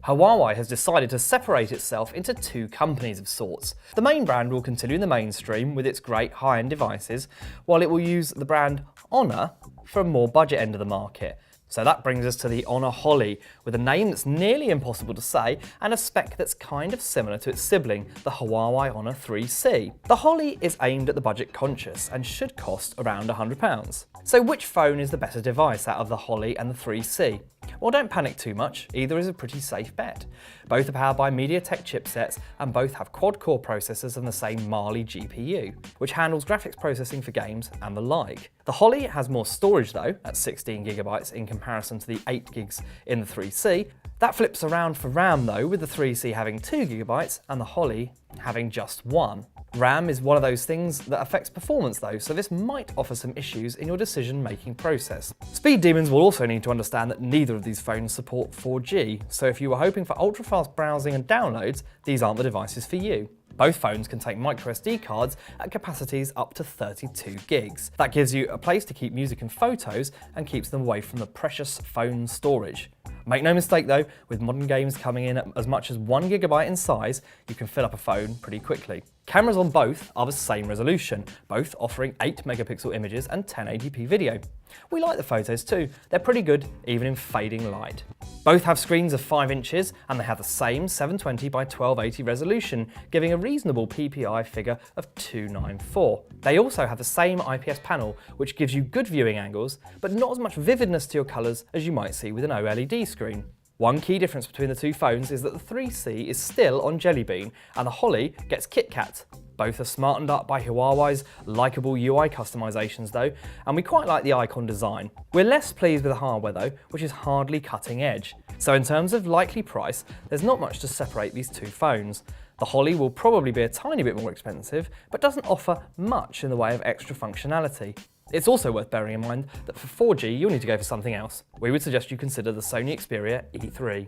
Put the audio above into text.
Huawei has decided to separate itself into two companies of sorts. The main brand will continue in the mainstream with its great high-end devices, while it will use the brand Honor for a more budget end of the market. So that brings us to the Honor Holly, with a name that's nearly impossible to say and a spec that's kind of similar to its sibling, the Huawei Honor 3C. The Holly is aimed at the budget conscious and should cost around £100. So which phone is the better device out of the Holly and the 3C? Well, don't panic too much, either is a pretty safe bet. Both are powered by MediaTek chipsets and both have quad-core processors and the same Mali GPU, which handles graphics processing for games and the like. The Holly has more storage though, at 16GB in comparison to the 8GB in the 3C. That flips around for RAM though, with the 3C having 2GB and the Holly having just 1. RAM is one of those things that affects performance though, so this might offer some issues in your decision-making process. Speed demons will also need to understand that neither of these phones support 4G, so if you were hoping for ultra-fast browsing and downloads, these aren't the devices for you. Both phones can take microSD cards at capacities up to 32 gigs. That gives you a place to keep music and photos and keeps them away from the precious phone storage. Make no mistake though, with modern games coming in at as much as 1GB in size, you can fill up a phone pretty quickly. Cameras on both are the same resolution, both offering 8MP images and 1080p video. We like the photos too, they're pretty good even in fading light. Both have screens of 5 inches and they have the same 720x1280 resolution, giving a reasonable PPI figure of 294. They also have the same IPS panel, which gives you good viewing angles, but not as much vividness to your colours as you might see with an OLED screen. One key difference between the two phones is that the 3C is still on Jelly Bean and the Holly gets KitKat. Both are smartened up by Huawei's likeable UI customizations though, and we quite like the icon design. We're less pleased with the hardware though, which is hardly cutting edge. So in terms of likely price, there's not much to separate these two phones. The Holly will probably be a tiny bit more expensive, but doesn't offer much in the way of extra functionality. It's also worth bearing in mind that for 4G you'll need to go for something else. We would suggest you consider the Sony Xperia E3.